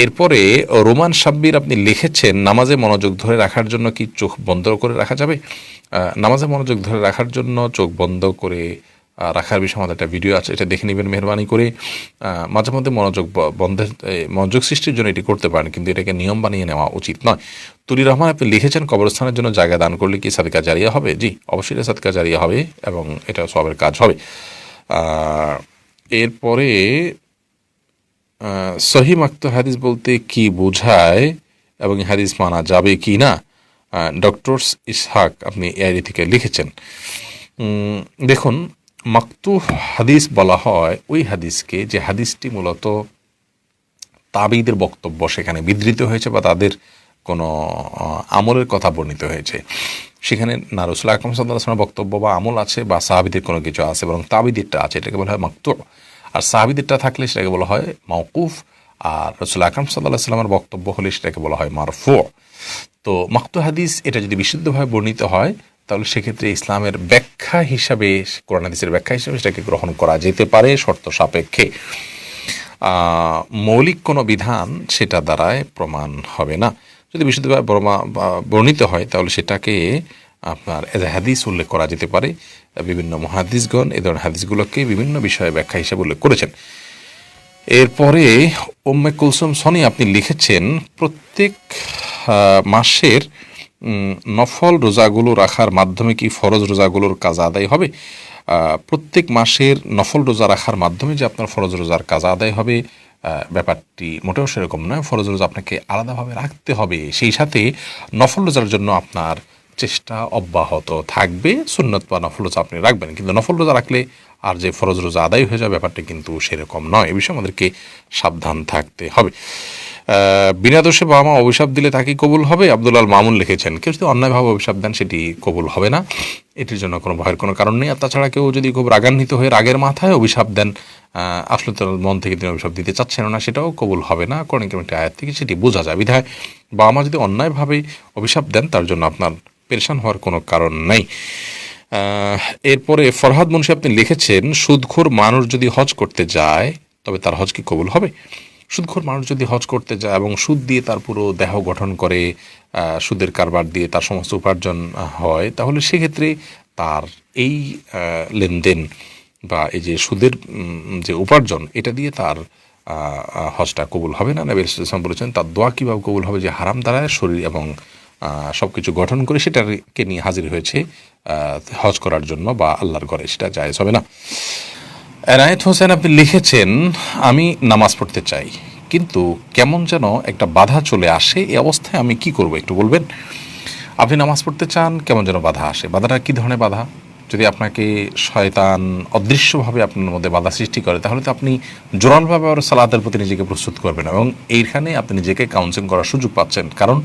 এরপরে রোমান সাব্বির আপনি লিখেছেন, নামাজে মনোযোগ ধরে রাখার জন্য কি চোখ বন্ধ করে রাখা যাবে? নামাজে মনোযোগ ধরে রাখার জন্য চোখ বন্ধ করে রাখার বিষয়ে আমাদের একটা ভিডিও আছে, এটা দেখে নেবেন মেহরবানি করে। মাঝে মধ্যে মনোযোগ সৃষ্টির জন্য এটি করতে পারেন, কিন্তু এটাকে নিয়ম বানিয়ে নেওয়া উচিত নয়। তুলির রহমান আপনি লিখেছেন, কবরস্থানের জন্য জায়গা দান করলে কি সাদকা জারিয়া হবে? জি, অবশ্যই সাদকা জারিয়া হবে এবং এটা সবের কাজ হবে। এরপরে সহি মাকতু হাদিস বলতে কি বোঝায় এবং হাদিস মানা যাবে কি না? ডক্টর ইসহাক আপনি এআইডি থেকে লিখেছেন। দেখুন, মাকতু হাদিস বলা হয় ওই হাদিসকে যে হাদিসটি মূলত তাবিদের বক্তব্য সেখানে বিধৃত হয়েছে বা তাদের কোনো আমলের কথা বর্ণিত হয়েছে, সেখানে না রাসূল আকরাম সাল্লাল্লাহু আলাইহি ওয়াসাল্লামের বক্তব্য বা আমল আছে বা সাহাবীদের কোনো কিছু আছে, বরং তাবিদেরটা আছে, এটাকে বলা হয় মাকতু। আর সাহাবীদেরটা থাকলে সেটাকে বলা হয় মাওকুফ, আর রাসূল আকরাম সাল্লাল্লাহু আলাইহি ওয়াসাল্লামের বক্তব্য হলে সেটাকে বলা হয় মারফু। তো মাকতু হাদিস এটা যদি বিশুদ্ধভাবে বর্ণিত হয় তাহলে সেক্ষেত্রে ইসলামের ব্যাখ্যা হিসাবে, কোরআন হাদিসের ব্যাখ্যা হিসাবে সেটাকে গ্রহণ করা যেতে পারে শর্ত সাপেক্ষে। মৌলিক কোনো বিধান সেটা দ্বারায় প্রমাণ হবে না। যদি বিশুদ্ধভাবে বর্ণিত হয় তাহলে সেটাকে আপনার এজ এ হাদিস উল্লেখ করা যেতে পারে। বিভিন্ন মুহাদ্দিসগণ এই ধরনের হাদিসগুলোকে বিভিন্ন বিষয়ে ব্যাখ্যা হিসাবে উল্লেখ করেছেন। এরপরে উম্মে কুলসুম সনি আপনি লিখেছেন, প্রত্যেক মাসের নফল রোজাগুলো রাখার মাধ্যমে কি ফরজ রোজাগুলোর কাজা আদায় হবে? প্রত্যেক মাসের নফল রোজা রাখার মাধ্যমে যে আপনার ফরজ রোজার কাজা আদায় হবে, ব্যাপারটি মোটেও সেরকম নয়। ফরজ রোজা আপনাকে আলাদাভাবে রাখতে হবে, সেই সাথে নফল রোজার জন্য আপনার চেষ্টা অব্যাহত থাকবে। সুন্নত বা নফল রোজা আপনি রাখবেন, কিন্তু নফল রোজা রাখলে আর যে ফরজ রোজা আদায় হয়ে যাবে ব্যাপারটা কিন্তু সেরকম নয়। এ বিষয়ে আমাদেরকে সাবধান থাকতে হবে। বিনা দোষে বাবা মা অভিশাপ দিলে তাকে কবুল হবে? আব্দুল্লাহ মামুন লিখেছেন, কেউ যদি অন্যায়ভাবে অভিশাপ দেন সেটি কবুল হবে না, এটির জন্য কোনো ভয়ের কোনো কারণ নেই। আর তাছাড়া কেউ যদি খুব রাগান্বিত হয়ে রাগের মাথায় অভিশাপ দেন, আসলে তার মন থেকে তিনি অভিশাপ দিতে চাচ্ছেন না, সেটাও কবুল হবে না। কোরআন কারীমের একটি আয়াত থেকে সেটি বোঝা যায়। বিধায় বাবা মা যদি অন্যায়ভাবে অভিশাপ দেন তার জন্য আপনার পেরেশান হওয়ার কোনো কারণ নেই। এরপরে ফরহাদ মুন্সি আপনি লিখেছেন, সুদখোর মানুষ যদি হজ করতে যায় তবে তার হজ কি কবুল হবে? সুদখোর মানুষ যদি হজ করতে যায় এবং সুদ দিয়ে তার পুরো দেহ গঠন করে, সুদের কারবার দিয়ে তার সমস্ত উপার্জন হয়, তাহলে সেক্ষেত্রে তার এই লেনদেন বা এই যে সুদের যে উপার্জন, এটা দিয়ে তার হজটা কবুল হবে না। নবী সাল্লাল্লাহু আলাইহি ওয়াসাল্লাম বলেছেন, তার দোয়া কীভাবে কবুল হবে? যে হারাম দ্বারা শরীর এবং সব কিছু গঠন করে সেটাকে নিয়ে হাজির হয়েছে হজ করার জন্য বা আল্লাহর ঘরে, সেটা জায়েজ হবে না। এনায়েত হোসেন আপনি লিখেছেন, আমি নামাজ পড়তে চাই কিন্তু কেমন যেন একটা বাধা চলে আসে, এই অবস্থায় আমি কি করব একটু বলবেন? আপনি নামাজ পড়তে চান, কেমন যেন বাধা আসে, বাধাটা কী ধরনের বাধা? যদি আপনাকে শয়তান অদৃশ্যভাবে আপনার মধ্যে বাধা সৃষ্টি করে তাহলে তো আপনি জোরালভাবে আর সালাতের প্রতি নিজেকে প্রস্তুত করবেন এবং এইখানে আপনি নিজেকে কাউন্সেলিং করার সুযোগ পাচ্ছেন। কারণ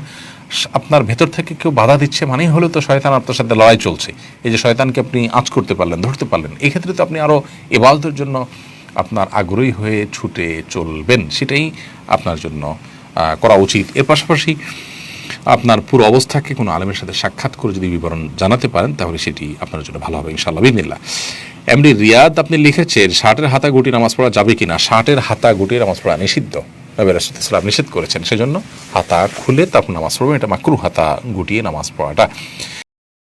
আপনার ভেতর থেকে কেউ বাধা দিচ্ছে মানেই হলো তো শয়তান আপনার সাথে লড়াই চলছে। এই যে শয়তানকে আপনি আঁচ করতে পারলেন, ধরতে পারলেন, এই ক্ষেত্রে তো আপনি আরও ইবাদতের জন্য আপনার আগ্রহী হয়ে ছুটে চলবেন, সেটাই আপনার জন্য করা উচিত। এর পাশাপাশি আপনার পুরো অবস্থাকে কোনো আলেমের সাথে সাক্ষাৎ করে যদি বিবরণ জানাতে পারেন তাহলে সেটি আপনার জন্য ভালো হবে ইনশাআল্লাহ বিদিনিল্লাহ। এমডি রিয়াদ আপনি লিখেছেন, শার্টের হাতা গুটি নামাজ পড়া যাবে কিনা? শার্টের হাতা গুটি নামাজ পড়া নিষিদ্ধ, নবী রাসূলুল্লাহ সাল্লাল্লাহু আলাইহি ওয়াসাল্লাম নিষেধ করেছেন, সেজন্য হাতা খুলে তারপর নামাজ পড়বেন। এটা মাকরুহ হাতা গুটিয়ে নামাজ পড়াটা।